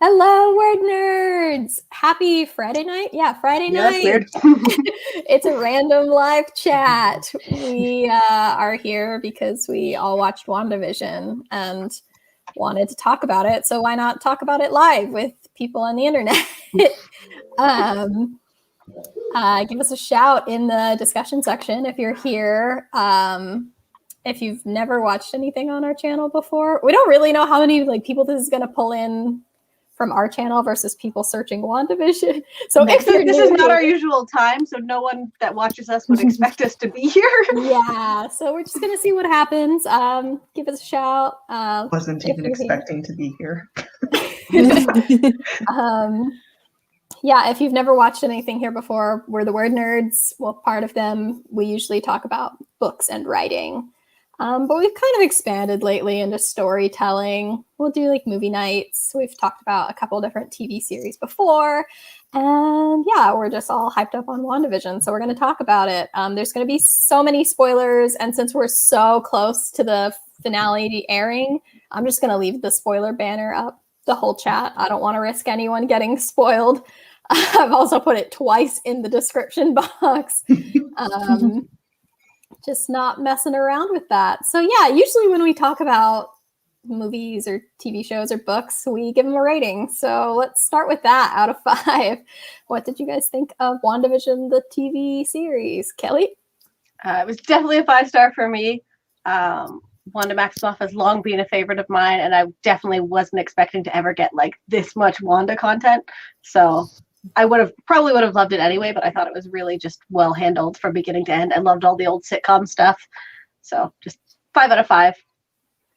Hello, WordNerds! Happy Friday night? Yeah, Friday night. Weird. It's a random live chat. We are here because we all watched WandaVision and wanted to talk about it. So why not talk about it live with people on the internet? Give us a shout in the discussion section if you're here. If you've never watched anything on our channel before, we don't really know how many people this is going to pull in from our channel versus people searching WandaVision. So if you're this is not our usual time, so no one that watches us would expect us to be here. Yeah, so we're just gonna see what happens. Give us a shout. Wasn't even expecting to be here. Yeah, if you've never watched anything here before, we're the WordNerds. Well, part of them, we usually talk about books and writing. But we've kind of expanded lately into storytelling. We'll do movie nights. We've talked about a couple different TV series before. And yeah, we're just all hyped up on WandaVision. So we're going to talk about it. There's going to be so many spoilers. And since we're so close to the finale airing, I'm just going to leave the spoiler banner up the whole chat. I don't want to risk anyone getting spoiled. I've also put it twice in the description box. Just not messing around with that. So yeah, usually when we talk about movies or TV shows or books, we give them a rating. So let's start with that out of 5. What did you guys think of WandaVision, the TV series? Kelly? It was definitely a 5-star for me. Wanda Maximoff has long been a favorite of mine, and I definitely wasn't expecting to ever get this much Wanda content. So I probably would have loved it anyway, but I thought it was really just well handled from beginning to end. I loved all the old sitcom stuff. So just 5 out of 5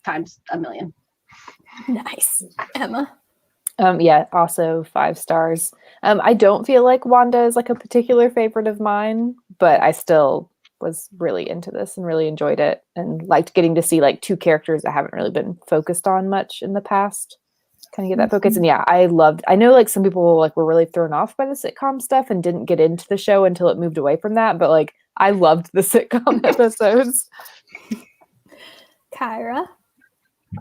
times a million. Nice. Emma? Yeah, also 5 stars. I don't feel like Wanda is a particular favorite of mine, but I still was really into this and really enjoyed it and liked getting to see 2 characters that haven't really been focused on much in the past. Kind of get that focus. And yeah, I know some people were really thrown off by the sitcom stuff and didn't get into the show until it moved away from that. But I loved the sitcom episodes. Kyra?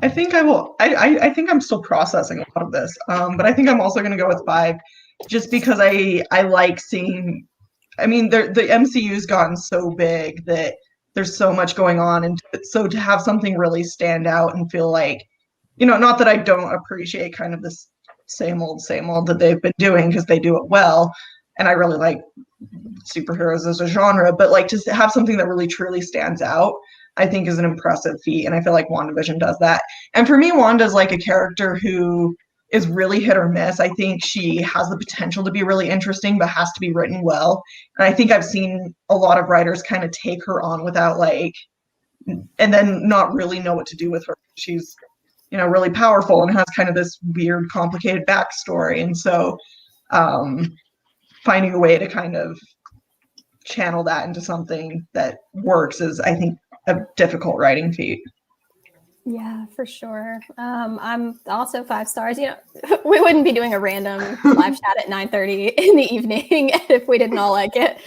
I think I will. I think I'm still processing a lot of this. But I think I'm also going to go with 5 just because I like seeing, the MCU's gotten so big that there's so much going on. And so to have something really stand out and feel not that I don't appreciate kind of this same old that they've been doing because they do it well. And I really like superheroes as a genre, but just to have something that really truly stands out, I think is an impressive feat. And I feel like WandaVision does that. And for me, Wanda's a character who is really hit or miss. I think she has the potential to be really interesting, but has to be written well. And I think I've seen a lot of writers kind of take her on without and then not really know what to do with her. She's really powerful and has kind of this weird, complicated backstory. And so finding a way to kind of channel that into something that works is, I think, a difficult writing feat. Yeah, for sure. I'm also 5 stars. We wouldn't be doing a random live chat at 9:30 in the evening if we didn't all like it.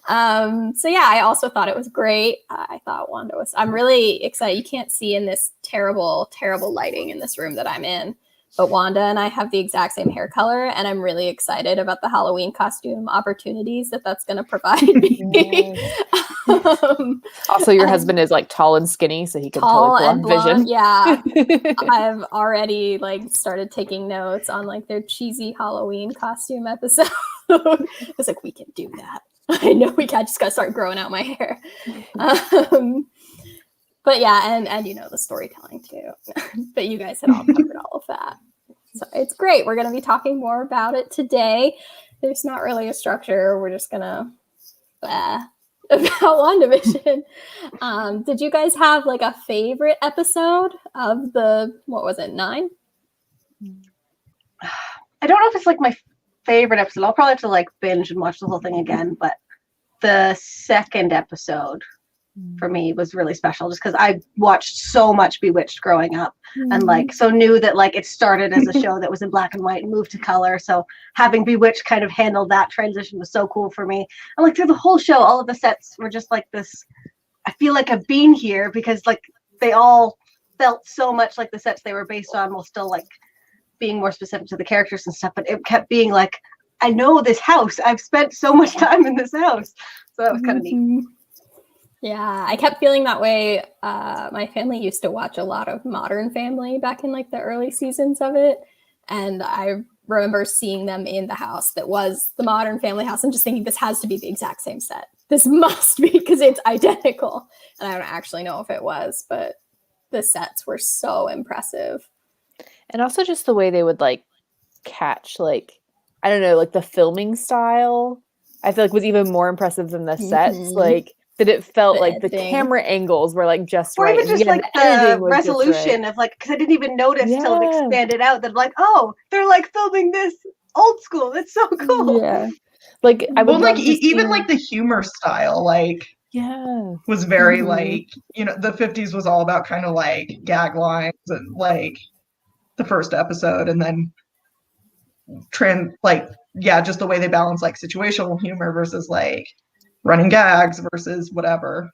So yeah, I also thought it was great. I thought Wanda was, I'm really excited. You can't see in this terrible, terrible lighting in this room that I'm in, but Wanda and I have the exact same hair color, and I'm really excited about the Halloween costume opportunities that's going to provide me. Also, your husband is tall and skinny, so he can totally pull off Vision. Yeah, I've already started taking notes on their cheesy Halloween costume episode. I was we can do that. I know we just got to start growing out my hair. But yeah, and the storytelling too. But you guys had all covered all of that. So it's great. We're going to be talking more about it today. There's not really a structure. We're just going to about WandaVision. Did you guys have a favorite episode of the, what was it, 9? I don't know if it's my favorite episode. I'll probably have to binge and watch the whole thing again, but the second episode for me was really special just because I watched so much Bewitched growing up and so knew that it started as a show that was in black and white and moved to color. So having Bewitched kind of handle that transition was so cool for me. And through the whole show, all of the sets were just this, I feel like I've been here because they all felt so much like the sets they were based on while still being more specific to the characters and stuff, but it kept being like, I know this house. I've spent so much time in this house. So that was kind of neat. Yeah, I kept feeling that way. My family used to watch a lot of Modern Family back in like the early seasons of it. And I remember seeing them in the house that was the Modern Family house and just thinking this has to be the exact same set. This must be because it's identical. And I don't actually know if it was, but the sets were so impressive. And also just the way they would like catch, like, I don't know, like the filming style, I feel like was even more impressive than the sets. Like, that it felt The like editing. the camera angles were like just Or right. even just like the resolution of like, because I didn't even notice till it expanded out that like, oh, they're like filming this old school. That's so cool. Yeah. Like I would like love to even see... like the humor style, like was very like, you know, the 50s was all about kind of like gag lines and like the first episode, and then just the way they balance like situational humor versus like running gags versus whatever.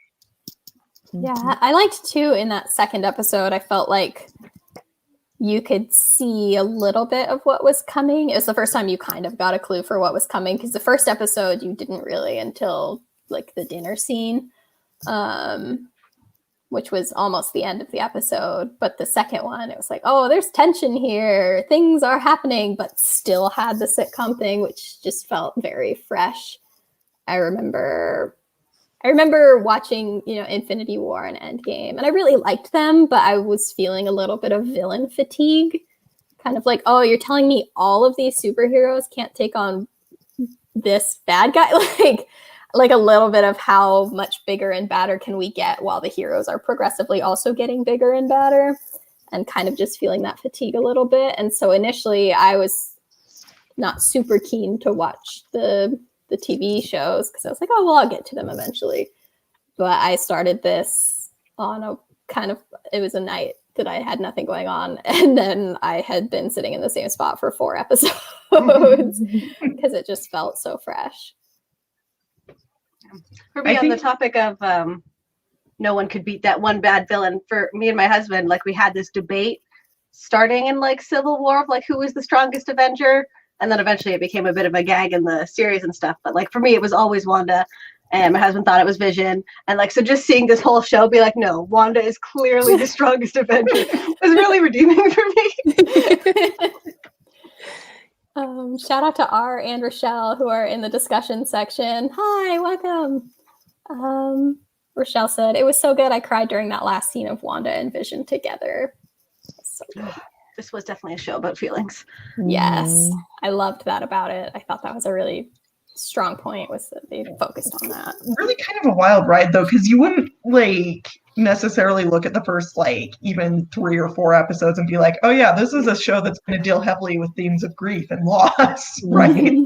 Yeah, I liked too in that second episode, I felt like you could see a little bit of what was coming. It was the first time you kind of got a clue for what was coming, because the first episode you didn't really until like the dinner scene, which was almost the end of the episode. But the second one, it was like, oh, there's tension here. Things are happening, but still had the sitcom thing, which just felt very fresh. I remember watching, you know, Infinity War and Endgame, and I really liked them, but I was feeling a little bit of villain fatigue. Kind of like, oh, you're telling me all of these superheroes can't take on this bad guy? Like a little bit of how much bigger and badder can we get while the heroes are progressively also getting bigger and badder, and kind of just feeling that fatigue a little bit. And so initially I was not super keen to watch the TV shows because I was like, oh, well, I'll get to them eventually. But I started this on a kind of, it was a night that I had nothing going on. And then I had been sitting in the same spot for 4 episodes because it just felt so fresh. For me, on the topic of no one could beat that one bad villain, for me and my husband, like we had this debate starting in like Civil War of like who was the strongest Avenger. And then eventually it became a bit of a gag in the series and stuff. But like for me, it was always Wanda, and my husband thought it was Vision. And like, so just seeing this whole show be like, no, Wanda is clearly the strongest Avenger was really redeeming for me. Shout out to R and Rochelle, who are in the discussion section. Hi, welcome. Rochelle said, it was so good. I cried during that last scene of Wanda and Vision together. So good. This was definitely a show about feelings. Yes, I loved that about it. I thought that was a really strong point, was that they focused on that. Really kind of a wild ride though, because you wouldn't like necessarily look at the first like even 3 or 4 episodes and be like, oh yeah, this is a show that's going to deal heavily with themes of grief and loss, right?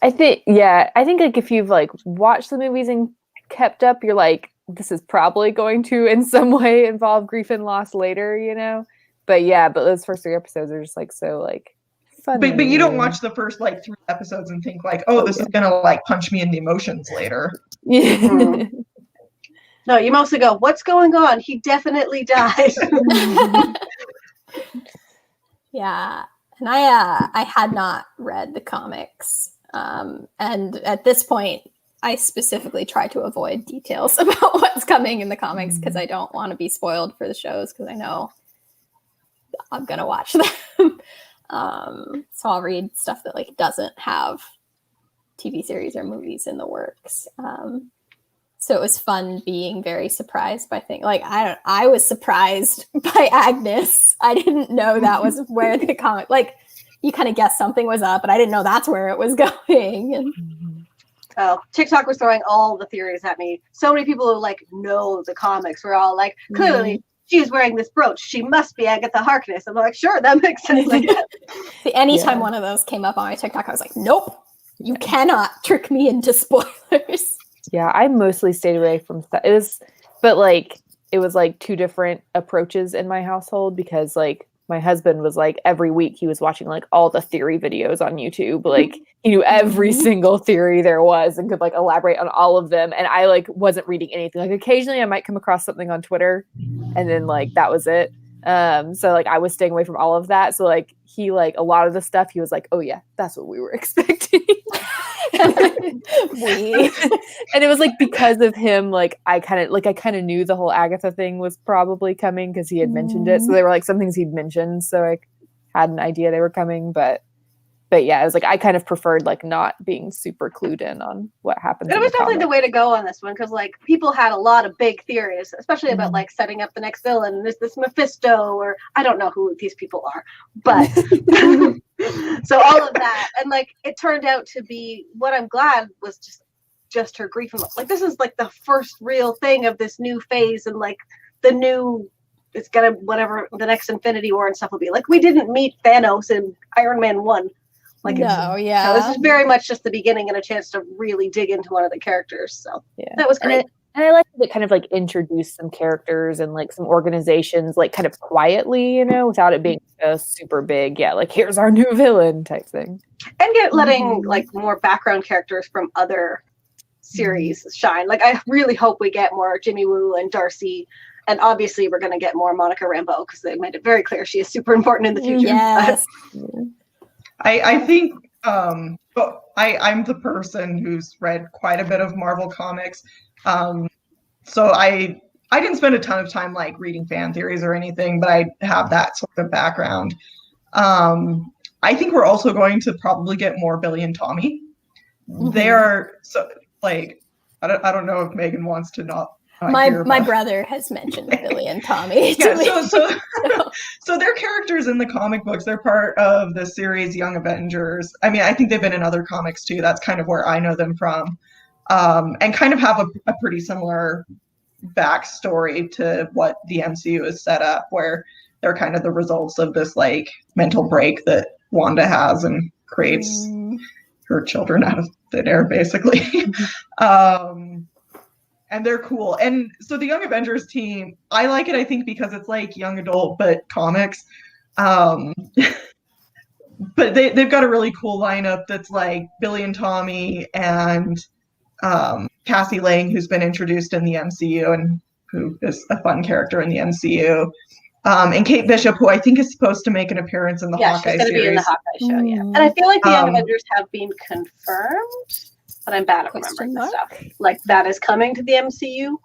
I think like if you've like watched the movies and kept up, you're like, this is probably going to in some way involve grief and loss later, you know? But yeah, but those first 3 episodes are just like so like funny. But you don't watch the first like 3 episodes and think like, oh, this is gonna like punch me in the emotions later. Yeah. No, you mostly go, what's going on? He definitely died. Yeah, and I had not read the comics, and at this point, I specifically try to avoid details about what's coming in the comics because I don't want to be spoiled for the shows because I know I'm gonna watch them. So I'll read stuff that like doesn't have TV series or movies in the works. So it was fun being very surprised by things. Like I was surprised by Agnes. I didn't know that was where the comic, like you kind of guessed something was up, but I didn't know that's where it was going. And oh, TikTok was throwing all the theories at me. So many people who like know the comics were all like, clearly she's wearing this brooch. She must be Agatha Harkness. I'm like, sure, that makes sense. Like, See, anytime one of those came up on my TikTok, I was like, nope, you cannot trick me into spoilers. Yeah, I mostly stayed away from stuff. It was like 2 different approaches in my household because like my husband was like every week he was watching like all the theory videos on YouTube. Like he knew every single theory there was and could like elaborate on all of them. And I like wasn't reading anything. Like occasionally I might come across something on Twitter and then like that was it. So like I was staying away from all of that. So like he like a lot of the stuff he was like, oh yeah, that's what we were expecting. And it was like because of him, like I kind of knew the whole Agatha thing was probably coming because he had mentioned it. So they were like some things he'd mentioned, so I had an idea they were coming, but yeah, it was like I kind of preferred like not being super clued in on what happens. It was definitely the way to go on this one because like people had a lot of big theories, especially about like setting up the next villain. Is this Mephisto or I don't know who these people are, but so all of that and like it turned out to be what I'm glad was just her grief and like this is like the first real thing of this new phase and like the new. It's gonna whatever the next Infinity War and stuff will be like. We didn't meet Thanos in Iron Man 1. Like no, yeah. So this is very much just the beginning and a chance to really dig into one of the characters. So yeah, that was great. And I like that it kind of like introduced some characters and like some organizations like kind of quietly, you know, without it being super big. Yeah, like here's our new villain type thing. And letting like more background characters from other series shine. Like I really hope we get more Jimmy Woo and Darcy. And obviously we're going to get more Monica Rambeau because they made it very clear she is super important in the future. Yes. I think but I'm the person who's read quite a bit of Marvel comics. So I didn't spend a ton of time like reading fan theories or anything, but I have that sort of background. I think we're also going to probably get more Billy and Tommy. They are so like I don't know if Megan wants to not my brother has mentioned Billy and Tommy. Yeah, so they're characters in the comic books. They're part of the series Young Avengers. I mean, I think they've been in other comics too. That's kind of where I know them from, and kind of have a pretty similar backstory to what the MCU is set up, where they're kind of the results of this like mental break that Wanda has and creates her children out of thin air, basically. And they're cool. And so the Young Avengers team, I like it, I think, because it's like young adult, but comics. But they've got a really cool lineup that's like Billy and Tommy and Cassie Lang, who's been introduced in the MCU and who is a fun character in the MCU. And Kate Bishop, who I think is supposed to make an appearance in the Hawkeye series. Yeah, she's going to be in the Hawkeye show, yeah. And I feel like the Young Avengers have been confirmed. But I'm bad at remembering this stuff. Like that is coming to the MCU.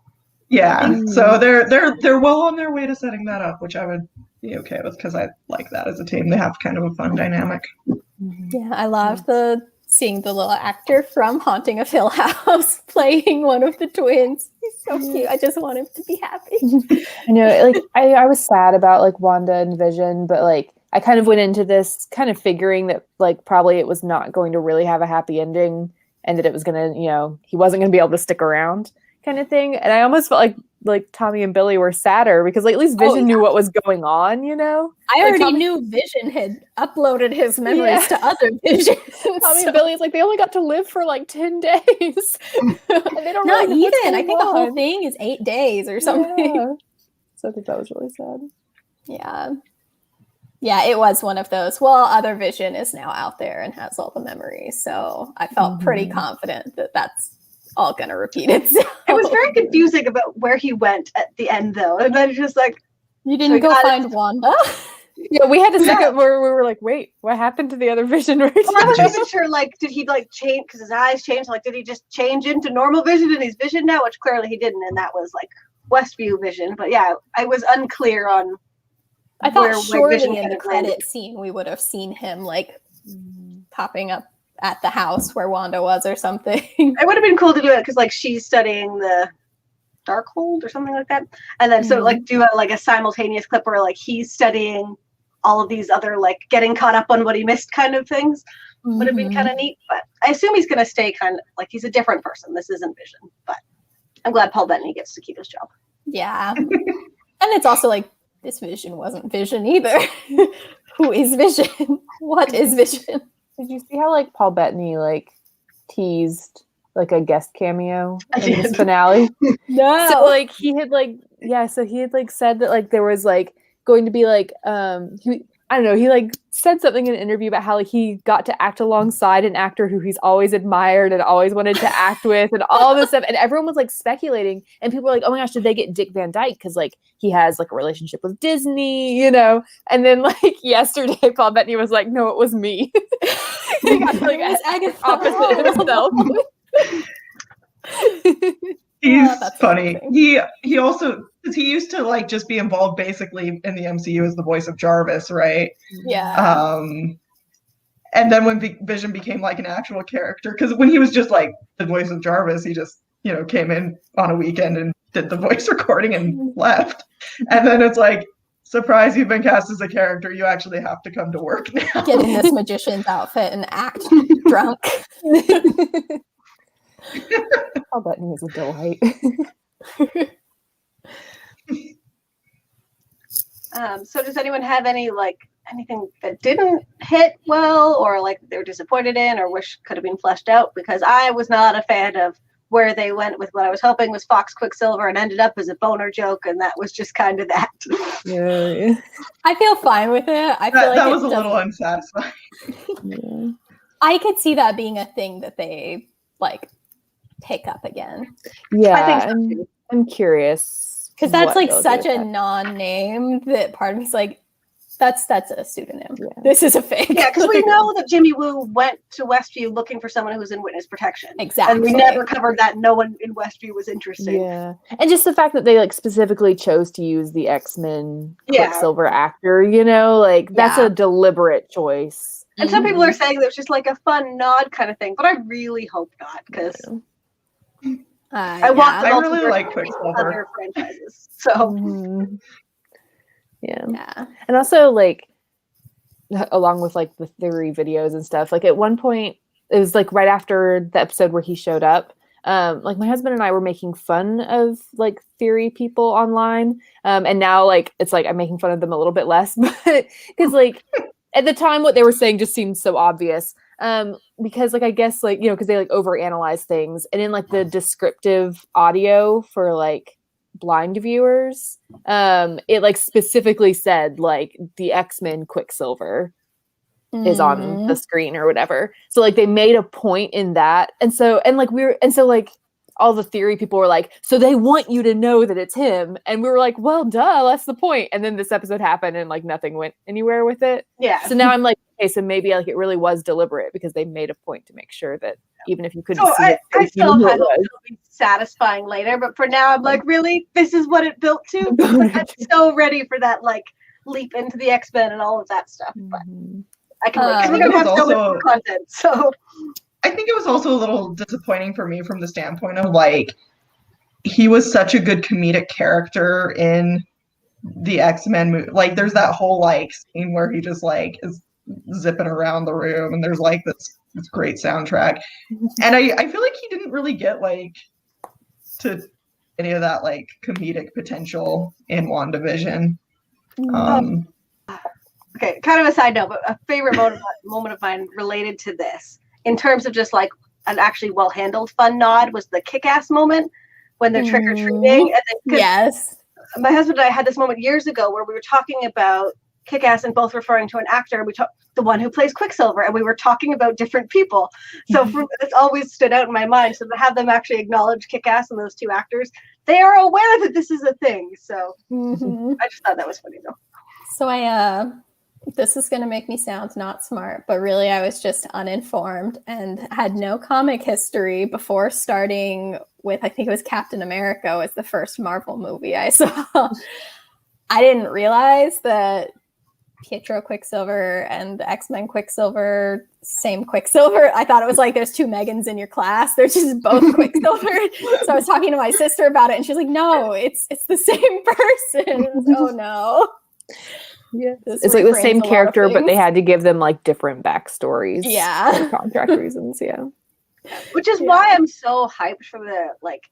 Yeah, so they're well on their way to setting that up, which I would be okay with because I like that as a team. They have kind of a fun dynamic. Yeah, I love seeing the little actor from Haunting of Hill House playing one of the twins. He's so cute. I just want him to be happy. I know, like I was sad about like Wanda and Vision, but like I kind of went into this kind of figuring that like probably it was not going to really have a happy ending. And that it was gonna, you know, he wasn't gonna be able to stick around, kind of thing. And I almost felt like Tommy and Billy were sadder because like at least Vision knew what was going on, you know. I already knew Vision had uploaded his memories to other Visions. Tommy and Billy is like they only got to live for like 10 days. And they don't not really know even. I think the whole thing is 8 days or something. Yeah. So I think that was really sad. Yeah. Yeah, it was one of those. Well, other Vision is now out there and has all the memories. So I felt pretty confident that that's all going to repeat itself. It was very confusing about where he went at the end, though. And then just like... You didn't go find Wanda? Yeah, we had a second where we were like, wait, what happened to the other Vision? Well, I wasn't even sure, like, did he, like, change, because his eyes changed, like, did he just change into normal Vision and he's Vision now? Which clearly he didn't, and that was, like, Westview Vision. But yeah, I was unclear on... I thought surely in the credit scene we would have seen him like popping up at the house where Wanda was or something. It would have been cool to do it because like she's studying the Darkhold or something like that, and then so like do a simultaneous clip where like he's studying all of these other like getting caught up on what he missed kind of things. Would have been kind of neat, but I assume he's going to stay kind of like he's a different person. This isn't Vision, but I'm glad Paul Bettany gets to keep his job. Yeah, and it's also like. This Vision wasn't Vision either. Who is Vision? What is Vision? Did you see how like Paul Bettany like teased like a guest cameo in this finale? No. So like he had like said that like there was like going to be like I don't know, he like said something in an interview about how like he got to act alongside an actor who he's always admired and always wanted to act with and all this stuff. And everyone was like speculating and people were like, oh my gosh, did they get Dick Van Dyke? Because like he has like a relationship with Disney, you know? And then like yesterday, Paul Bettany was like, no, it was me. He got like opposite himself. He's that's funny. amazing. He also, because he used to like just be involved basically in the MCU as the voice of Jarvis, right? Yeah. And then when Vision became like an actual character, because when he was just like the voice of Jarvis, he just, you know, came in on a weekend and did the voice recording and left. And then it's like, surprise, you've been cast as a character. You actually have to come to work now. Get in this magician's outfit and act drunk. Paul Bettany is a delight. So does anyone have any like anything that didn't hit well or like they were disappointed in or wish could have been fleshed out? Because I was not a fan of where they went with what I was hoping was Fox Quicksilver and ended up as a boner joke, and that was just kind of that. Yeah. I feel fine with it. I feel like that it was a little doesn't- unsatisfying. Yeah. I could see that being a thing that they like pick up again. Yeah, I think so too. I'm curious. Because that's what like they'll do such with a that. non-name that part of me's like, that's a pseudonym. Yeah. This is a fake. Yeah, because we know that Jimmy Woo went to Westview looking for someone who was in witness protection. Exactly. And we never covered that. No one in Westview was interested. Yeah, and just the fact that they like specifically chose to use the X-Men Yeah. Quicksilver actor, you know, like that's Yeah. a deliberate choice. And some people are saying that it's just like a fun nod kind of thing, but I really hope not, because I want the I really multiverse like of Quicksilver. other franchises. So Mhm. Yeah, Yeah. and also like along with like the theory videos and stuff, like at one point it was like right after the episode where he showed up, like my husband and I were making fun of like theory people online, and now like it's like I'm making fun of them a little bit less, but because like at the time what they were saying just seemed so obvious, because like I guess like, you know, because they like overanalyze things, and in like the descriptive audio for like blind viewers, it like specifically said like the X-Men Quicksilver is on the screen or whatever. So like they made a point in that, and so like all the theory people were like, so they want you to know that it's him, and we were like, well duh, that's the point. And then this episode happened and like nothing went anywhere with it. yeah. So now I'm like, okay, so maybe like it really was deliberate because they made a point to make sure that even if you couldn't So see I it, still you knew have it hope was. it'll be satisfying later, but for now I'm like, really? This is what it built to? Like, I'm so ready for that like leap into the X-Men and all of that stuff. But Mhm. I can wait. 'Cause I we're think gonna it have was so much also- more content. So I think it was also a little disappointing for me from the standpoint of like he was such a good comedic character in the X-Men movie. Like there's that whole like scene where he just like is zipping around the room and there's like this great soundtrack. And I feel like he didn't really get like to any of that like comedic potential in WandaVision. okay, kind of a side note, but a favorite moment of mine related to this, in terms of just like an actually well-handled fun nod, was the kick-ass moment when they're trick-or-treating. And then, Yes. my husband and I had this moment years ago where we were talking about kick-ass and both referring to an actor, and we talked the one who plays Quicksilver, and we were talking about different people. So it's always stood out in my mind. So to have them actually acknowledge kick-ass and those two actors, they are aware that this is a thing. So Mhm. I just thought that was funny though. So this is going to make me sound not smart, but really I was just uninformed and had no comic history before starting with, I think it was Captain America was the first Marvel movie I saw. I didn't realize that Pietro Quicksilver and the X-Men Quicksilver, same Quicksilver. I thought it was like there's two Megans in your class. They're just both Quicksilver. So I was talking to my sister about it and she's like, no, it's the same person. Oh no. Yeah, This it's like the reframes same a lot of character, but they things. had to give them like different backstories. Yeah. for contract reasons. Yeah. Which is why I'm so hyped for the like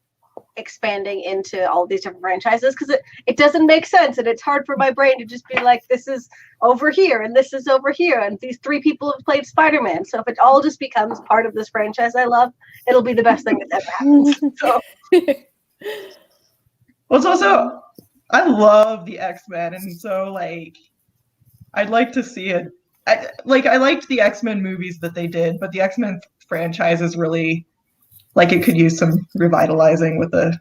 expanding into all these different franchises, because it doesn't make sense, and it's hard for my brain to just be like, this is over here and this is over here, and these three people have played Spider-Man. So if it all just becomes part of this franchise I love, it'll be the best thing that's ever happened. So Well, it's also I love the X-Men, and so like I'd like to see it. I liked the X-Men movies that they did, but the X-Men franchise is really like it could use some revitalizing with a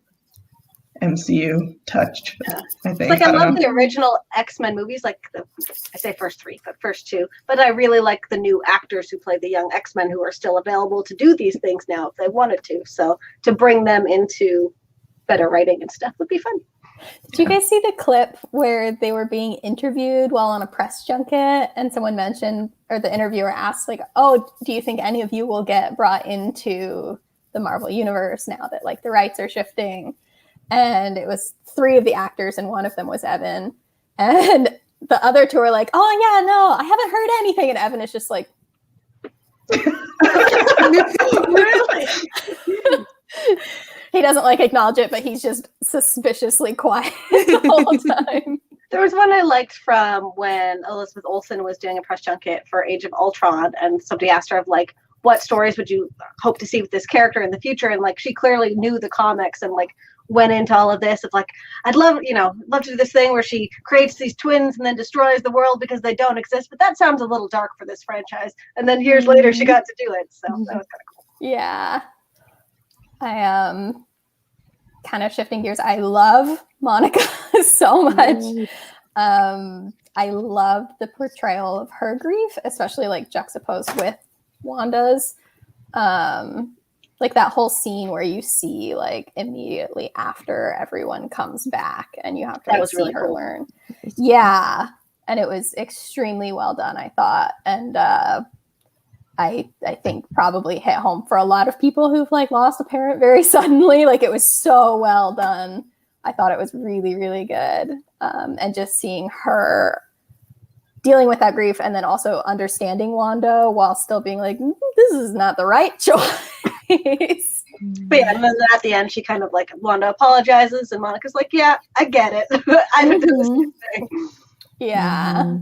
MCU touch. Yeah. I think. Like I don't love know. the original X-Men movies, like I say first three, but first two. But I really like the new actors who play the young X-Men who are still available to do these things now if they wanted to. So to bring them into better writing and stuff would be fun. Did you guys see the clip where they were being interviewed while on a press junket and someone mentioned, or the interviewer asked, like, oh, do you think any of you will get brought into the Marvel universe now that like the rights are shifting? And it was 3 of the actors and one of them was Evan. And the other 2 were like, oh yeah, no, I haven't heard anything. And Evan is just like, Really? he doesn't like acknowledge it, but he's just suspiciously quiet the whole time. There was one I liked from when Elizabeth Olsen was doing a press junket for Age of Ultron, and somebody asked her of like, what stories would you hope to see with this character in the future? And like, she clearly knew the comics and like went into all of this of like, I'd love to do this thing where she creates these twins and then destroys the world because they don't exist. But that sounds a little dark for this franchise. And then years later, she got to do it. So that was kind of cool. Yeah. I kind of shifting gears. I love Monica so much. I loved the portrayal of her grief, especially like juxtaposed with Wanda's. Like that whole scene where you see like immediately after everyone comes back and you have to like, see really her learn. Yeah. And it was extremely well done, I thought. And I think probably hit home for a lot of people who've like lost a parent very suddenly. Like it was so well done. I thought it was really, really good. And just seeing her dealing with that grief and then also understanding Wanda while still being like, this is not the right choice. But yeah, and then at the end, she kind of like, Wanda apologizes and Monica's like, yeah, I get it. I would do the same thing. Yeah.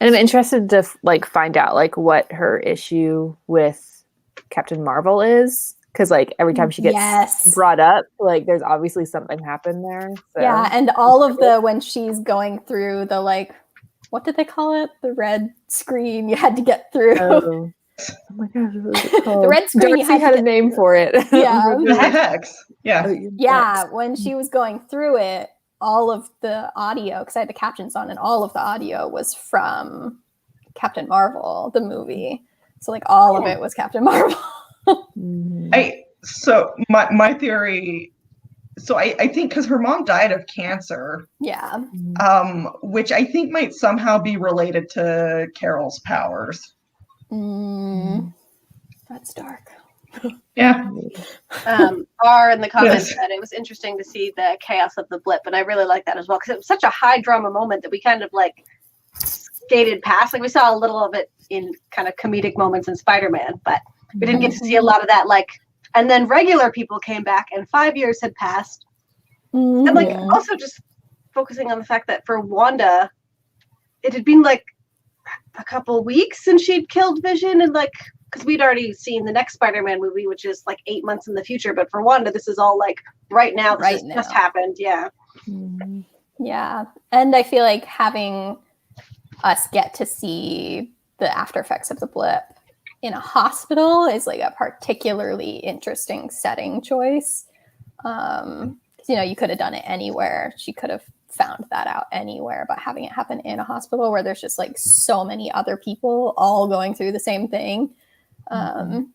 And I'm interested to like find out like what her issue with Captain Marvel is, because like every time she gets brought up, like there's obviously something happened there. So. Yeah, and all of the when she's going through the like, what did they call it? The red screen you had to get through. Oh my gosh, what was it called? The red screen. Darcy had a name for it. Yeah, the hex. Yeah, yeah. When she was going through it, all of the audio, because I had the captions on, and all of the audio was from Captain Marvel, the movie. So like all of it was Captain Marvel. My theory. So I think because her mom died of cancer. Yeah. Which I think might somehow be related to Carol's powers. That's dark. Yeah. R in the comments said it was interesting to see the chaos of the blip, and I really like that as well because it was such a high drama moment that we kind of like skated past. Like we saw a little of it in kind of comedic moments in Spider-Man, but we didn't get to see a lot of that. Like, and then regular people came back, and 5 years had passed, and like also just focusing on the fact that for Wanda, it had been like a couple weeks since she'd killed Vision, and like. Because we'd already seen the next Spider-Man movie, which is like 8 months in the future. But for Wanda, this is all like right now. This just happened. Yeah. Yeah. And I feel like having us get to see the after effects of the blip in a hospital is like a particularly interesting setting choice. You could have done it anywhere. She could have found that out anywhere, but having it happen in a hospital where there's just like so many other people all going through the same thing. And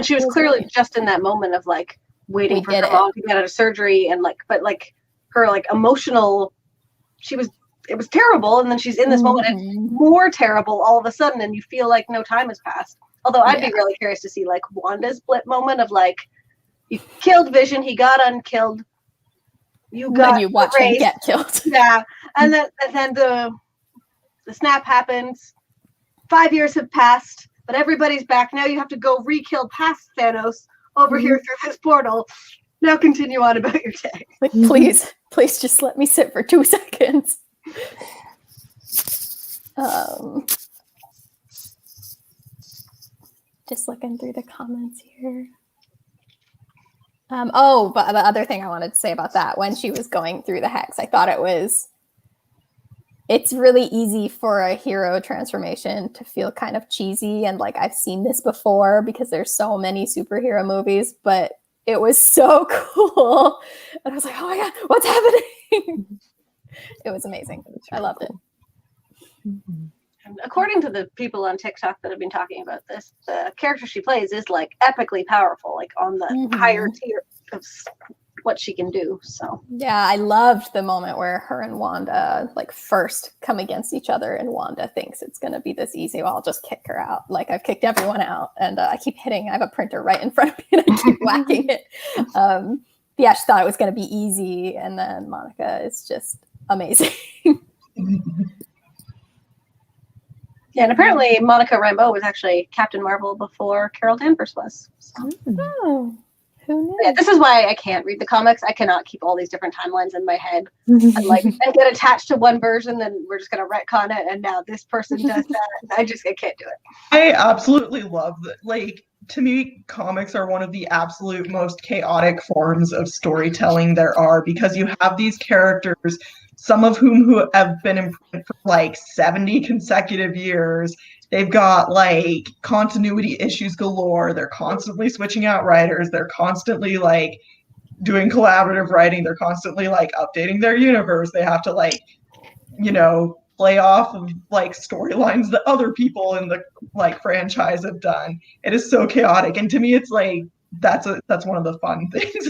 she was clearly just in that moment of like waiting for her mom to get out of surgery and like, but like her like emotional, it was terrible. And then she's in this moment and more terrible all of a sudden. And you feel like no time has passed. Although I'd be really curious to see like Wanda's blip moment of like, you killed Vision, he got unkilled. You watch him get killed. Yeah. And then the snap happens. 5 years have passed. But everybody's back. Now you have to go re-kill past Thanos over here through this portal. Now continue on about your day. Like, please just let me sit for 2 seconds. Just looking through the comments here. But the other thing I wanted to say about that, when she was going through the hex, I thought it was it's really easy for a hero transformation to feel kind of cheesy and like I've seen this before because there's so many superhero movies, but it was so cool. And I was like, oh my God, what's happening? It was amazing. I loved it. Mm-hmm. And according to the people on TikTok that have been talking about this, the character she plays is like epically powerful, like on the higher tier of what she can do. So yeah, I loved the moment where her and Wanda like first come against each other, and Wanda thinks it's going to be this easy. Well, I'll just kick her out. Like I've kicked everyone out, and I keep hitting. I have a printer right in front of me, and I keep whacking it. Yeah, she thought it was going to be easy, and then Monica is just amazing. yeah, and apparently Monica Rambeau was actually Captain Marvel before Carol Danvers was. So. Oh. Who knew? Yeah, this is why I can't read the comics. I cannot keep all these different timelines in my head and get attached to one version. Then we're just gonna retcon it, and now this person does that. I can't do it. I absolutely love that. Like, to me, comics are one of the absolute most chaotic forms of storytelling there are, because you have these characters, some of who have been in print for like 70 consecutive years. They've got like continuity issues galore. They're constantly switching out writers. They're constantly like doing collaborative writing. They're constantly like updating their universe. They have to like, play off of like storylines that other people in the like franchise have done. It is so chaotic. And to me, it's like, that's one of the fun things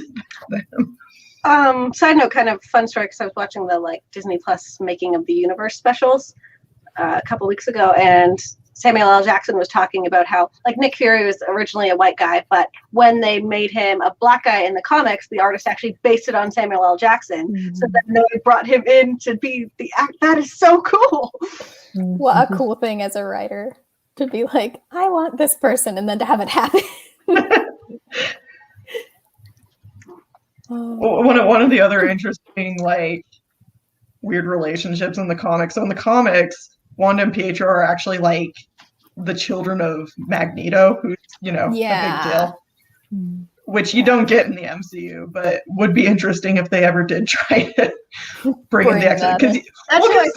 about them. Side note, kind of fun story, because I was watching the like Disney Plus Making of the Universe specials a couple weeks ago, and Samuel L. Jackson was talking about how like Nick Fury was originally a white guy, but when they made him a black guy in the comics, the artist actually based it on Samuel L. Jackson. So then they brought him in to be the act. That is so cool. What a cool thing as a writer to be like, I want this person, and then to have it happen. One of the other interesting like weird relationships in the comics. So in the comics, Wanda and Pietro are actually like the children of Magneto, who's a big deal, which you don't get in the MCU, but would be interesting if they ever did try to bring in the X-Men. Because it's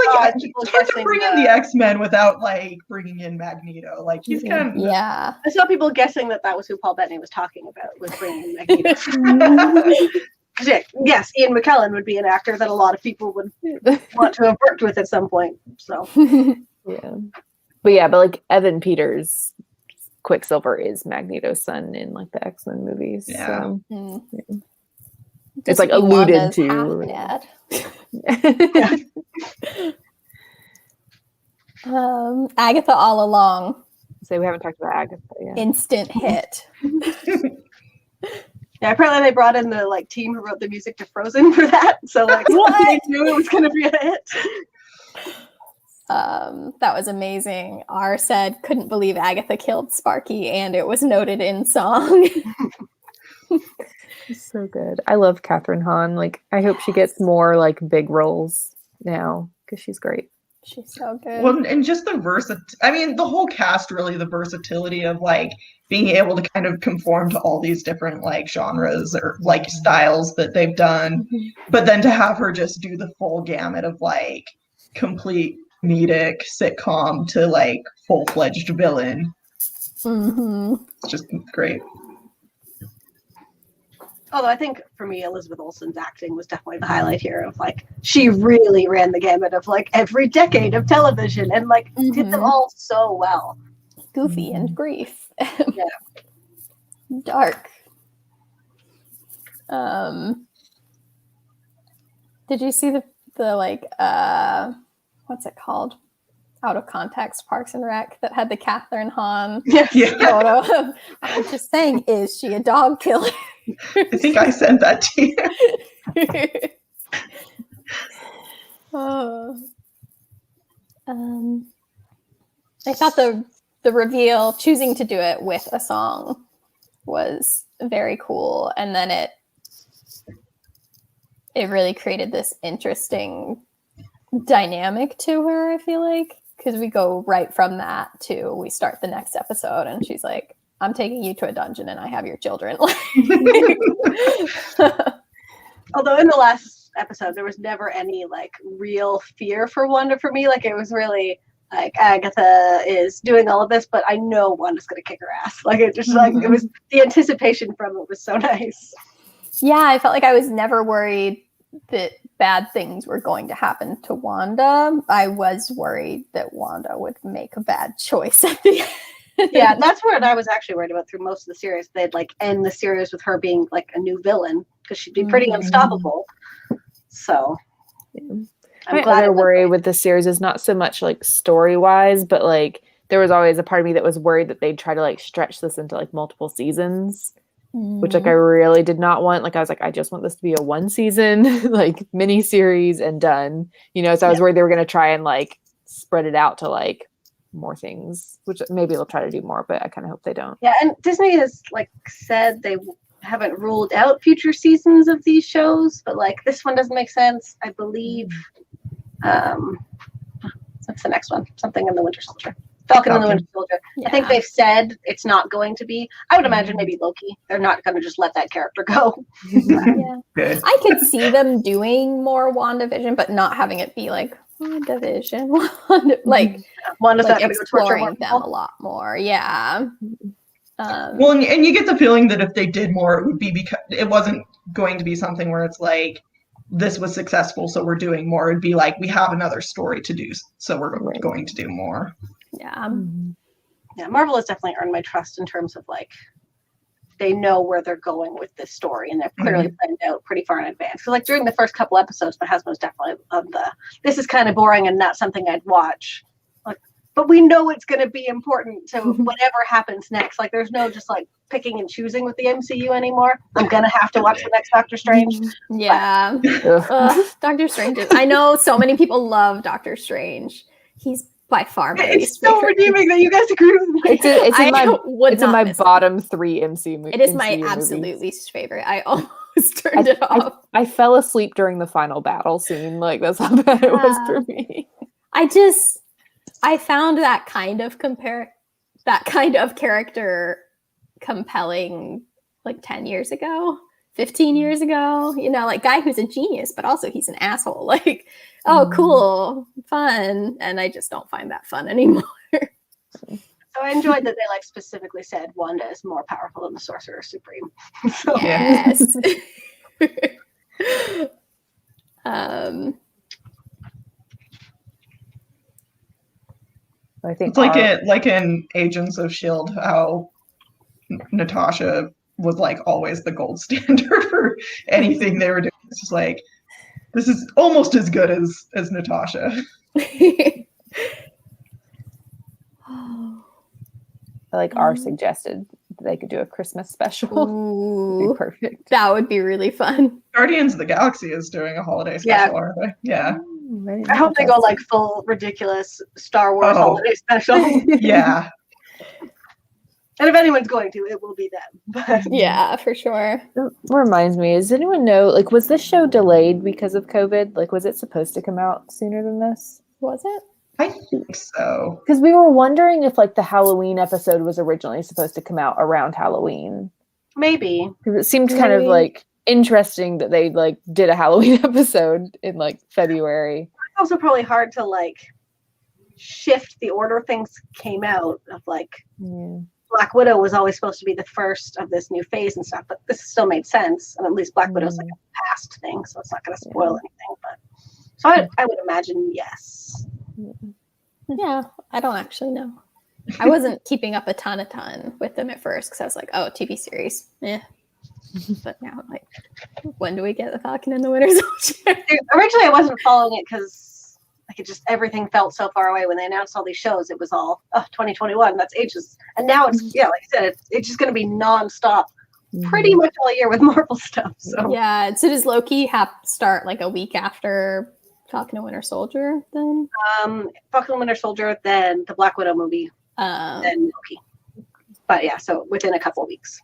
hard to bring in the X-Men without like bringing in Magneto. Like he's kind of yeah. I saw people guessing that was who Paul Bettany was talking about, was bringing in Magneto. Yes, Ian McKellen would be an actor that a lot of people would want to have worked with at some point. So but like Evan Peters, Quicksilver is Magneto's son in like the X-Men movies. Yeah. So it's like alluded to. Agatha All Along. So we haven't talked about Agatha yet. Instant hit. Yeah, apparently they brought in the like team who wrote the music to Frozen for that. So like they knew it was gonna be a hit. That was amazing. R said, couldn't believe Agatha killed Sparky, and it was noted in song. It's so good. I love Catherine Hahn. Like, I hope she gets more like big roles now, because she's great. She's so good. Well, and just the whole cast, really, the versatility of like being able to kind of conform to all these different like genres or like styles that they've done, but then to have her just do the full gamut of like complete comedic sitcom to like full-fledged villain. It's just great. Although I think for me, Elizabeth Olsen's acting was definitely the highlight here. Of like, she really ran the gamut of like every decade of television and like did them all so well. Goofy and grief. Yeah. Dark. Did you see the like what's it called? Out of Context Parks and Rec that had the Catherine Hahn photo. I'm just saying, is she a dog killer? I think I sent that to you. I thought the reveal, choosing to do it with a song, was very cool, and then it really created this interesting dynamic to her, I feel like, because we go right from that to we start the next episode and she's like, I'm taking you to a dungeon and I have your children. Although in the last episode, there was never any like real fear for Wanda for me. Like it was really like Agatha is doing all of this, but I know Wanda's gonna kick her ass. Like it just like it was the anticipation from it was so nice. Yeah, I felt like I was never worried that bad things were going to happen to Wanda. I was worried that Wanda would make a bad choice at the end. Yeah, that's what I was actually worried about through most of the series. They'd like end the series with her being like a new villain because she'd be pretty unstoppable. So My other worry with the series is not so much like story wise, but like there was always a part of me that was worried that they'd try to like stretch this into like multiple seasons, which like I really did not want. Like I was like, I just want this to be a one season like mini series and done. You know, so I was worried they were going to try and like spread it out to like more things, which maybe they'll try to do more, but I kind of hope they don't. Yeah, and Disney has like said they haven't ruled out future seasons of these shows, but like this one doesn't make sense. I believe what's the next one? Something in the Winter Soldier. Falcon and the Winter Soldier. Yeah. I think they've said it's not going to be. I would imagine maybe Loki. They're not going to just let that character go. Yeah. I could see them doing more WandaVision, but not having it be like WandaVision. Like exploring them a lot more. Yeah. Well, and you get the feeling that if they did more, it would be because it wasn't going to be something where it's like, this was successful, so we're doing more. It'd be like, we have another story to do, so we're going to do more. Yeah. Yeah, Marvel has definitely earned my trust in terms of like, they know where they're going with this story, and they've clearly planned out pretty far in advance. Because like during the first couple episodes, my husband was definitely of the, this is kind of boring and not something I'd watch. Like, but we know it's going to be important to whatever happens next. Like there's no just like picking and choosing with the MCU anymore. I'm going to have to watch the next Doctor Strange. Yeah. Doctor Strange. I know so many people love Doctor Strange. He's by far my least favorite. It's so redeeming that you guys agree with me. It's in my bottom 3 MCU movies. It is my absolute least favorite. I almost turned it off. I fell asleep during the final battle scene. Like that's how bad it was for me. I found that kind of character compelling like 10 years ago, 15 years ago, you know, like guy who's a genius, but also he's an asshole. Like, oh, cool, fun. And I just don't find that fun anymore. So I enjoyed that they like specifically said Wanda is more powerful than the Sorcerer Supreme. So. Yes. I think it's like in Agents of S.H.I.E.L.D., how Natasha was like always the gold standard for anything they were doing. It's just like, this is almost as good as Natasha. Like R suggested they could do a Christmas special. Ooh, be perfect. That would be really fun. Guardians of the Galaxy is doing a holiday special, aren't they? Yeah. I hope they go like full ridiculous Star Wars holiday special. Yeah. And if anyone's going to, it will be them. But yeah, for sure. It reminds me, does anyone know, like, was this show delayed because of COVID? Like, was it supposed to come out sooner than this? Was it? I think so. Because we were wondering if, like, the Halloween episode was originally supposed to come out around Halloween. Maybe. Because it seemed kind of, like, interesting that they, like, did a Halloween episode in, like, February. It's also probably hard to, like, shift the order things came out of, like... Yeah. Black Widow was always supposed to be the first of this new phase and stuff, but this still made sense. And at least Black Widow's like a past thing, so it's not going to spoil anything. But so I would imagine yes. Yeah, I don't actually know. I wasn't keeping up a ton with them at first because I was like, oh, TV series, But now I'm like, when do we get the Falcon and the Winter Soldier? Originally, I wasn't following it because like it just everything felt so far away when they announced all these shows. It was all 2021. That's ages, and now it's like I said, it's just going to be nonstop, pretty much all year with Marvel stuff. So yeah. So does Loki start like a week after Falcon and Winter Soldier? Then Falcon and Winter Soldier, then the Black Widow movie, then Loki. But yeah, so within a couple of weeks.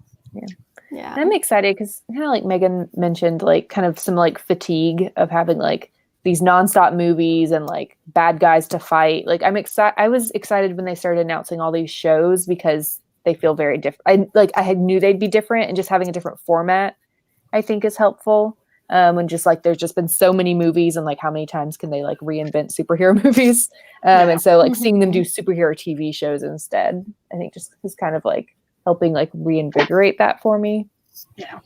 Yeah. I'm excited because kind of like Megan mentioned, like kind of some like fatigue of having like these nonstop movies and like bad guys to fight. Like I'm excited. I was excited when they started announcing all these shows because they feel very different. I knew they'd be different, and just having a different format, I think, is helpful. when just like there's just been so many movies, and like how many times can they like reinvent superhero movies? And so like seeing them do superhero TV shows instead, I think just is kind of like helping like reinvigorate that for me. Yeah.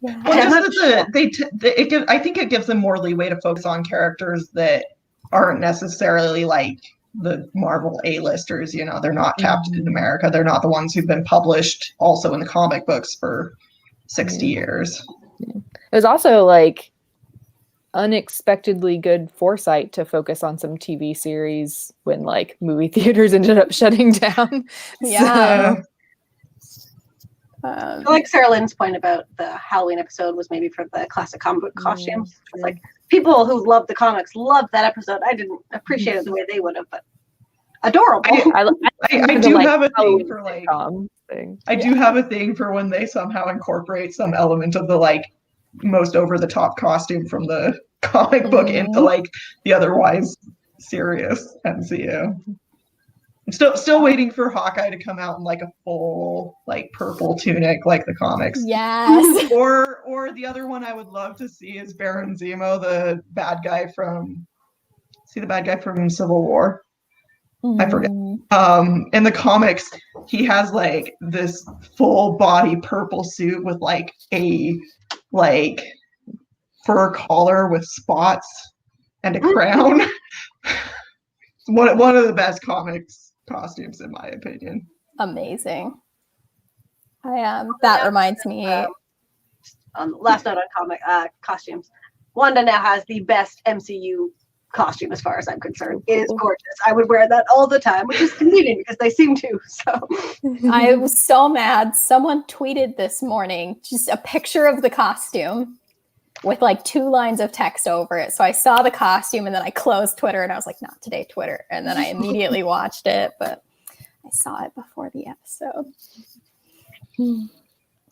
Yeah. Well, just that I think it gives them more leeway to focus on characters that aren't necessarily like the Marvel A-listers, you know, they're not Captain America. They're not the ones who've been published also in the comic books for 60 years. Yeah. It was also like unexpectedly good foresight to focus on some TV series when like movie theaters ended up shutting down. Yeah. I like Sarah Lynn's point about the Halloween episode was maybe for the classic comic book costumes. It's like people who love the comics loved that episode. I didn't appreciate it the way they would have, but adorable. I do like, have a thing Halloween for like thing. I do have a thing for when they somehow incorporate some element of the like most over the top costume from the comic book into like the otherwise serious MCU. I'm still waiting for Hawkeye to come out in like a full like purple tunic like the comics. Yes. Or the other one I would love to see is Baron Zemo, the bad guy from Civil War. I forget. In the comics, he has like this full body purple suit with like a like fur collar with spots and a crown. One of the best comics costumes in my opinion. Amazing. That reminds me. Last note on comic costumes. Wanda now has the best MCU costume as far as I'm concerned. It is gorgeous. I would wear that all the time, which is convenient because they seem to. So I was so mad. Someone tweeted this morning just a picture of the costume with like 2 lines of text over it. So I saw the costume and then I closed Twitter and I was like, not today, Twitter. And then I immediately watched it, but I saw it before the episode.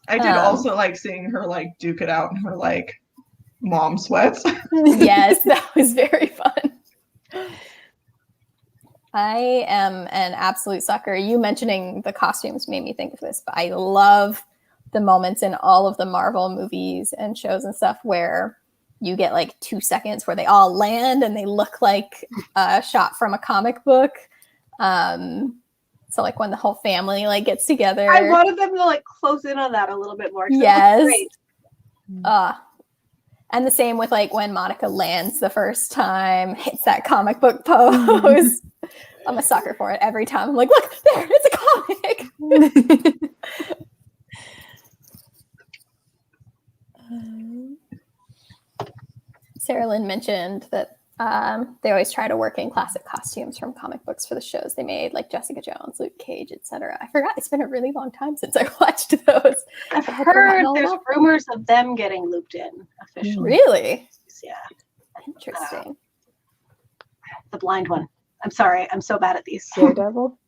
I did also like seeing her like duke it out in her like mom sweats. Yes, that was very fun. I am an absolute sucker. You mentioning the costumes made me think of this, but I love the moments in all of the Marvel movies and shows and stuff where you get like 2 seconds where they all land and they look like a shot from a comic book. So like when the whole family like gets together. I wanted them to like close in on that a little bit more. Yes. And the same with like when Monica lands the first time, hits that comic book pose. I'm a sucker for it every time. I'm like, look, there, it's a comic. Sarah Lynn mentioned that they always try to work in classic costumes from comic books for the shows they made, like Jessica Jones, Luke Cage, etc. I forgot. It's been a really long time since I watched those. I've heard there's rumors of them getting looped in officially. Really? Yeah. Interesting. The blind one. I'm sorry. I'm so bad at these. Daredevil?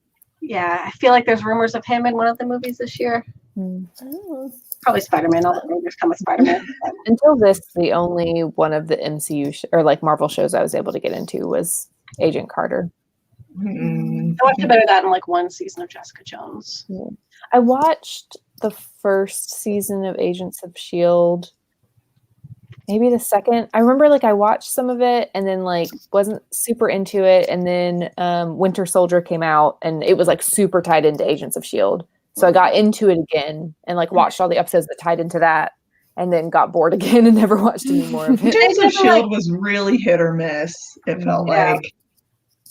Yeah. I feel like there's rumors of him in one of the movies this year. Oh. Probably Spider-Man. All the rumors come with Spider-Man. Until this, the only one of the MCU or like Marvel shows I was able to get into was Agent Carter. I watched a bit of that in like one season of Jessica Jones. Yeah. I watched the first season of Agents of S.H.I.E.L.D. Maybe the second. I remember like I watched some of it and then like wasn't super into it. And then Winter Soldier came out and it was like super tied into Agents of S.H.I.E.L.D. So I got into it again and like watched all the episodes that tied into that and then got bored again and never watched any more of it. Agents of S.H.I.E.L.D. was really hit or miss. It felt like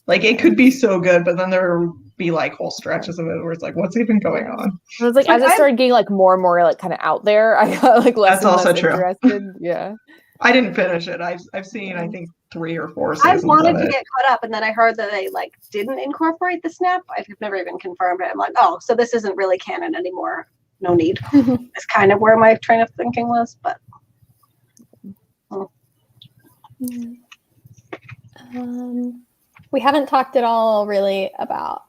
it could be so good, but then there would be like whole stretches of it where it's like, what's even going on? It was like as it started getting like more and more like kind of out there, I got like less and less interested. Yeah. I didn't finish it. I've seen I think 3 or 4 seasons. I wanted to get caught up, and then I heard that they like didn't incorporate the snap. I've never even confirmed it. I'm like, oh, so this isn't really canon anymore. No need. It's kind of where my train of thinking was, but. We haven't talked at all really about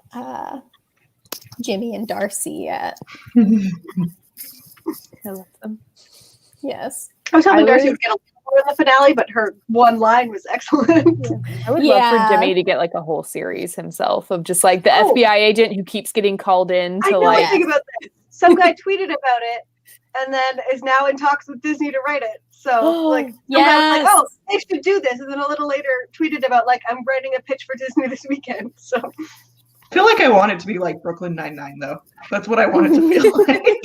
Jimmy and Darcy yet. I love them. Yes. I was hoping Darcy would get a little more in the finale, but her one line was excellent. I would love for Jimmy to get like a whole series himself of just like the FBI agent who keeps getting called in to I think about that. Some guy tweeted about it and then is now in talks with Disney to write it. So like, yes. like, oh, they should do this, and then a little later tweeted about like, I'm writing a pitch for Disney this weekend. So I feel like I want it to be like Brooklyn Nine-Nine, though. That's what I want it to feel like.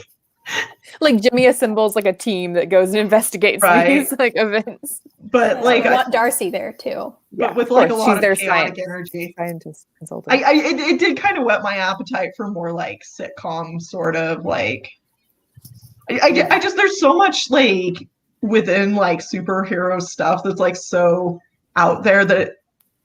Like Jimmy assembles like a team that goes and investigates these like events. But like, I want Darcy there too. But with like a lot she's their of chaotic energy. Scientist consultant. It did kind of whet my appetite for more like sitcom sort of like. I just there's so much like within like superhero stuff that's like so out there that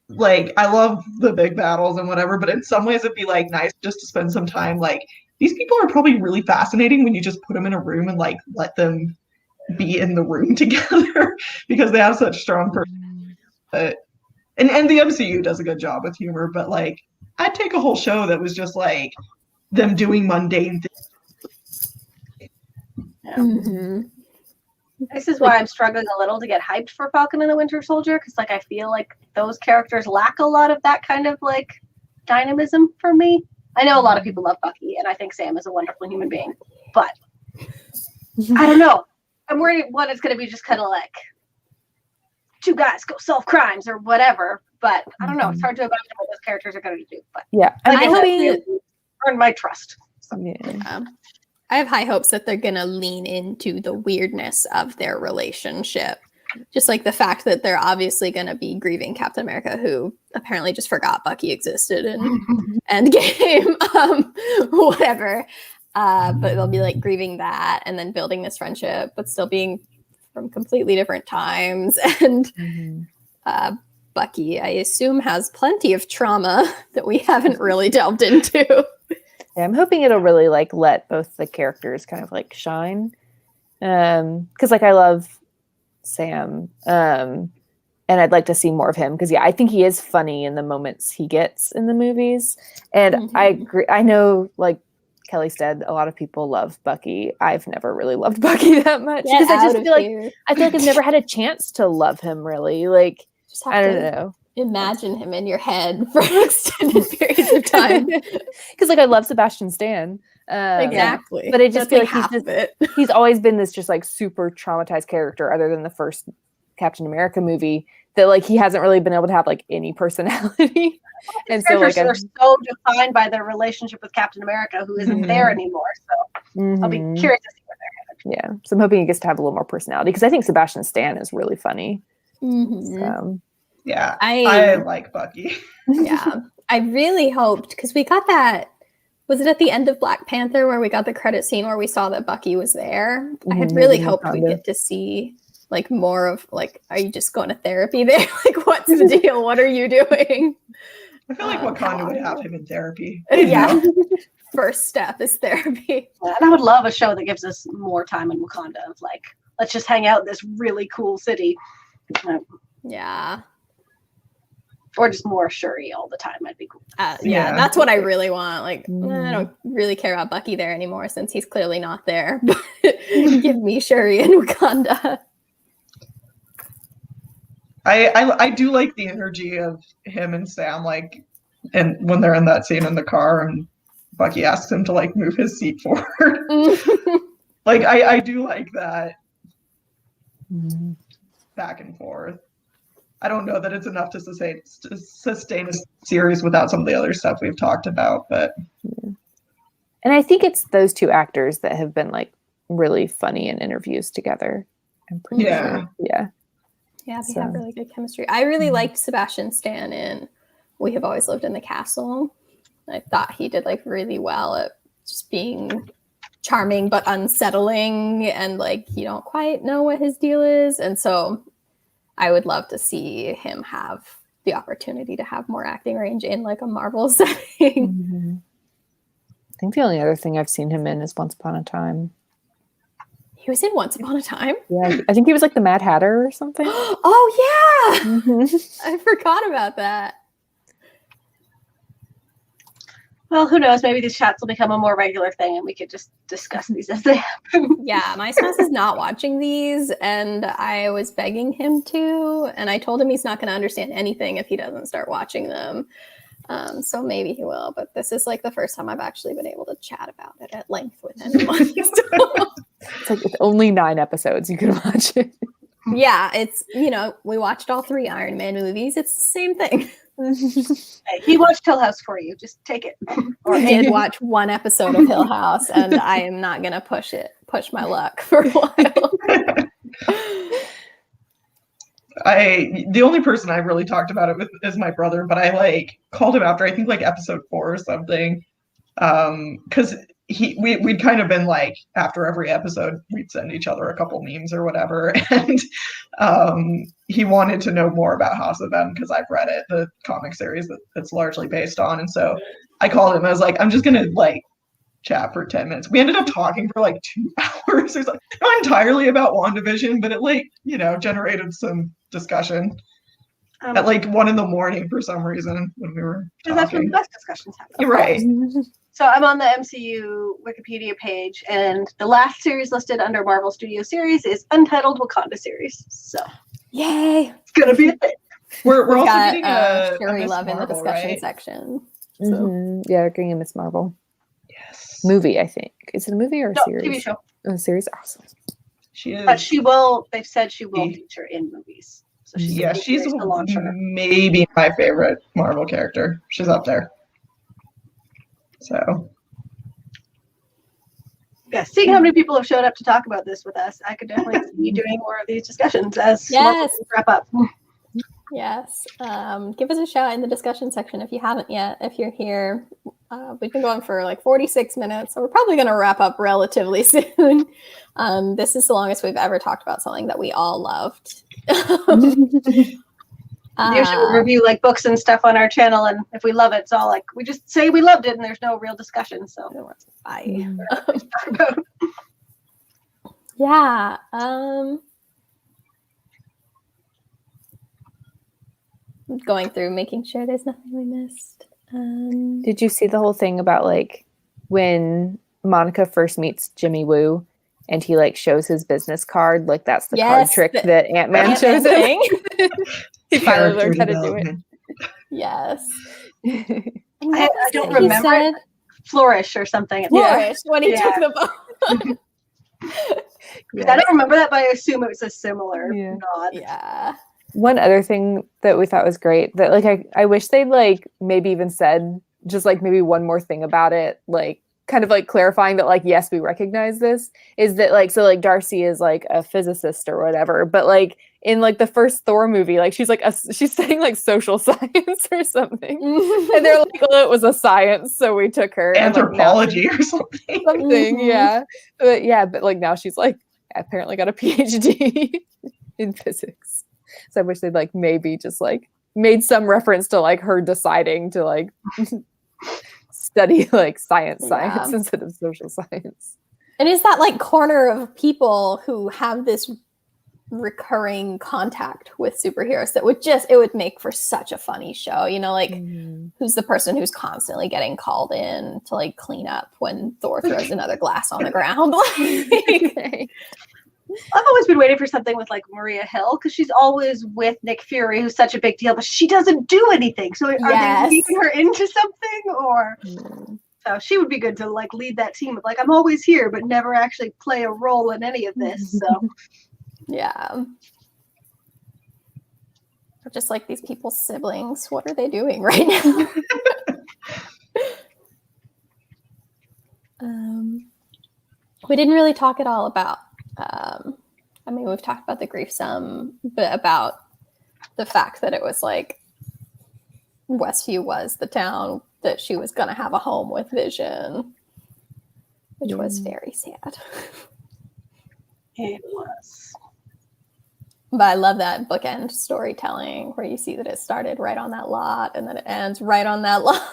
like I love the big battles and whatever, but in some ways it'd be like nice just to spend some time like these people are probably really fascinating when you just put them in a room and like let them be in the room together because they have such strong personalities. And the MCU does a good job with humor, but like I'd take a whole show that was just like them doing mundane things. yeah. Mm-hmm. This is why I'm struggling a little to get hyped for Falcon and the Winter Soldier, because like I feel like those characters lack a lot of that kind of like dynamism for me. I know a lot of people love Bucky, and I think Sam is a wonderful human being, but I don't know. I'm worried one is going to be just kind of like two guys go solve crimes or whatever, but I don't know. It's hard to imagine what those characters are going to do. But yeah, I hope really earned my trust. So. Yeah. I have high hopes that they're going to lean into the weirdness of their relationship. Just like the fact that they're obviously going to be grieving Captain America, who apparently just forgot Bucky existed in Endgame, whatever. But they'll be like grieving that and then building this friendship, but still being from completely different times. And Bucky, I assume, has plenty of trauma that we haven't really delved into. Yeah, I'm hoping it'll really like let both the characters kind of like shine. Because like I love Sam, and I'd like to see more of him because I think he is funny in the moments he gets in the movies. And I agree. I know, like Kelly said, a lot of people love Bucky. I've never really loved Bucky that much because I just feel like I've never had a chance to love him really. Like just have I don't to know. Imagine him in your head for extended periods of time. Because like I love Sebastian Stan. Exactly. But I just feel like he's always been this just like super traumatized character other than the first Captain America movie that like he hasn't really been able to have like any personality. And so like they're so defined by their relationship with Captain America who isn't there anymore. So I'll be curious to see where they're headed. Yeah. So I'm hoping he gets to have a little more personality because I think Sebastian Stan is really funny. So, yeah. I like Bucky. Yeah. I really hoped because we got that. Was it at the end of Black Panther where we got the credit scene where we saw that Bucky was there? I had really hoped we'd get to see like more of like, are you just going to therapy there? Like, what's the deal? What are you doing? I feel like Wakanda would have him in therapy. Yeah. First step is therapy. And I would love a show that gives us more time in Wakanda of like, let's just hang out in this really cool city. Yeah. Or just more Shuri all the time. That'd be cool. Yeah, that's what I really want. Like, I don't really care about Bucky there anymore since he's clearly not there. But give me Shuri and Wakanda. I do like the energy of him and Sam, like, and when they're in that scene in the car and Bucky asks him to like move his seat forward. Like, I do like that back and forth. I don't know that it's enough to sustain a series without some of the other stuff we've talked about, but. And I think it's those two actors that have been like really funny in interviews together. I'm pretty sure. Yeah. Yeah, they have really good chemistry. I really liked Sebastian Stan in We Have Always Lived in the Castle. I thought he did like really well at just being charming but unsettling, and like you don't quite know what his deal is, and so I would love to see him have the opportunity to have more acting range in like a Marvel setting. I think the only other thing I've seen him in is Once Upon a Time. He was in Once Upon a Time? Yeah, I think he was like the Mad Hatter or something. Oh, yeah! I forgot about that. Well, who knows? Maybe these chats will become a more regular thing and we could just discuss these as they happen. Yeah, my spouse is not watching these, and I was begging him to, and I told him he's not going to understand anything if he doesn't start watching them. So maybe he will, but this is like the first time I've actually been able to chat about it at length with anyone. It's like it's only 9 episodes. You can watch it. Yeah, it's, we watched all 3 Iron Man movies. It's the same thing. Hey, he watched Hill House for you. Just take it. I did watch 1 episode of Hill House, and I am not going to push my luck for a while. The only person I really talked about it with is my brother, but I called him after I think episode 4 or something, because we'd kind of been after every episode we'd send each other a couple memes or whatever, and he wanted to know more about House of M because I've read it, the comic series that it's largely based on, and so I called him. I was like, I'm just gonna chat for 10 minutes. We ended up talking for 2 hours. It was not entirely about WandaVision, but it generated some discussion at 1 a.m. for some reason when we were talking. That's when the best discussions happen. You're right. So I'm on the MCU Wikipedia page, and the last series listed under Marvel Studio series is Untitled Wakanda series. So yay! It's gonna be a thing. We're We also got getting a Sherry Miss Love in the Marvel, discussion right? section. Yeah, we're getting a Miss Marvel Yes. movie, I think. Is it a movie or a No, series? TV show. Oh, a series? Awesome. She is. But she will. They've said she will feature in movies. So she's the launcher. maybe my favorite Marvel character. She's up there. So. Yeah, seeing how many people have showed up to talk about this with us, I could definitely see you doing more of these discussions as Yes. wrap up. Yes. Give us a shout in the discussion section if you haven't yet. If you're here, we've been going for 46 minutes, so we're probably going to wrap up relatively soon. This is the longest we've ever talked about something that we all loved. Usually we review books and stuff on our channel, and if we love it, it's all we just say we loved it, and there's no real discussion. So yeah. Going through, making sure there's nothing we missed. Did you see the whole thing about when Monica first meets Jimmy Woo and he shows his business card? That's the card trick that Ant-Man shows him. He finally learned how to do it. Yes. I don't remember it. Flourish or something. Flourish when he took the boat. Yes. I don't remember that, but I assume it was a similar nod. Yeah. One other thing that we thought was great that I wish they'd maybe even said just maybe one more thing about it, kind of clarifying that yes, we recognize this, is that so Darcy is a physicist or whatever, but in the first Thor movie, she's she's studying social science or something, and they're well, it was a science, so we took her anthropology or something. Yeah, but now she's apparently got a PhD in physics. So I wish they'd maybe just made some reference to her deciding to study science instead of social science. And is that corner of people who have this recurring contact with superheroes that would make for such a funny show, who's the person who's constantly getting called in to clean up when Thor throws another glass on the ground. I've always been waiting for something with Maria Hill, because she's always with Nick Fury, who's such a big deal, but she doesn't do anything. So are they leading her into something, or so she would be good to lead that team of I'm always here but never actually play a role in any of this. So yeah. Or just these people's siblings, what are they doing right now? We didn't really talk at all about we've talked about the grief some, but about the fact that it was Westview was the town that she was going to have a home with Vision, which was very sad. it was. But I love that bookend storytelling where you see that it started right on that lot and then it ends right on that lot.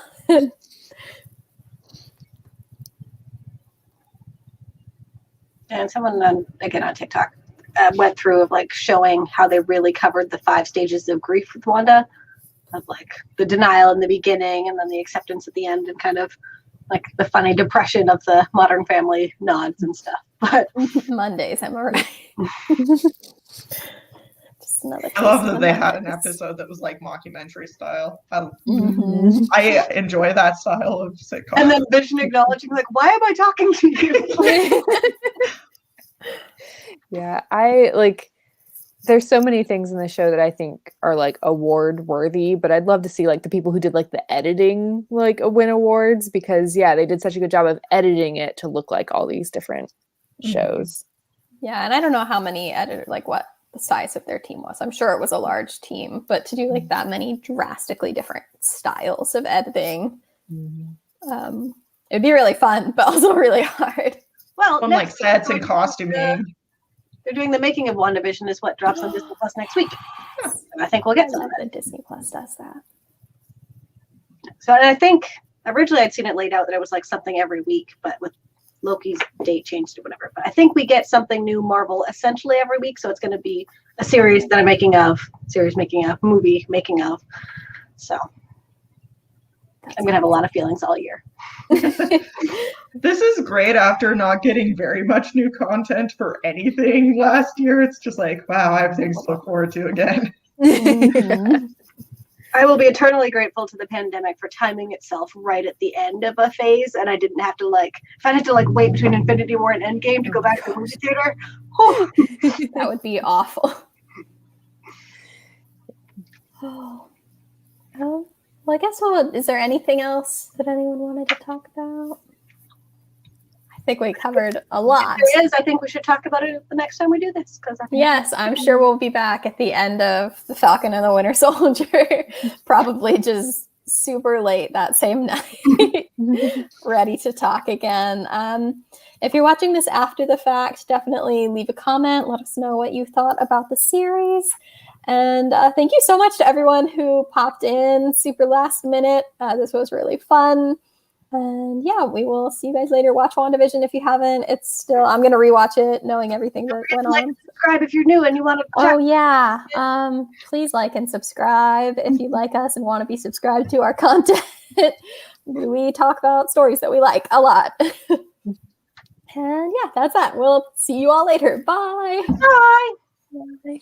And someone again on TikTok went through of showing how they really covered the 5 stages of grief with Wanda, of the denial in the beginning and then the acceptance at the end, and kind of the funny depression of the Modern Family nods and stuff. But Mondays, am I right? Just another. I love that they had an episode that was mockumentary style. I enjoy that style of sitcom. And then Vision acknowledging why am I talking to you? Yeah, I there's so many things in the show that I think are like award worthy, but I'd love to see like the people who did like the editing like win awards, because yeah, they did such a good job of editing it to look like all these different shows. Yeah, and I don't know how many like what the size of their team was. I'm sure it was a large team, but to do like that many drastically different styles of editing, it'd be really fun, but also really hard. Well, On like sets and costuming. They're doing the making of WandaVision is what drops on Disney Plus next week. So I think we'll get some of that Disney Plus does that. So I think originally I'd seen it laid out that it was like something every week, but with Loki's date changed or whatever. But I think we get something new Marvel essentially every week. So it's going to be a series that I'm making of, movie making of. So I'm going to have a lot of feelings all year. This is great after not getting very much new content for anything last year. It's just like, wow, I have things to look forward to again. I will be eternally grateful to the pandemic for timing itself right at the end of a phase, and I didn't have to if I had to wait between Infinity War and Endgame to go back to the movie theater. That would be awful. Well, I guess is there anything else that anyone wanted to talk about? I think we covered a lot. If there is, I think we should talk about it the next time we do this. Yes, I'm sure we'll be back at the end of The Falcon and the Winter Soldier, probably just super late that same night, ready to talk again. If you're watching this after the fact, definitely leave a comment. Let us know what you thought about the series. And thank you so much to everyone who popped in super last minute. This was really fun. And yeah, we will see you guys later. Watch WandaVision if you haven't. I'm going to rewatch it knowing everything that went on. Subscribe if you're new and you want to Oh yeah. Please like and subscribe if you like us and want to be subscribed to our content. We talk about stories that we like a lot. And yeah, that's that. We'll see you all later. Bye. Bye. Bye.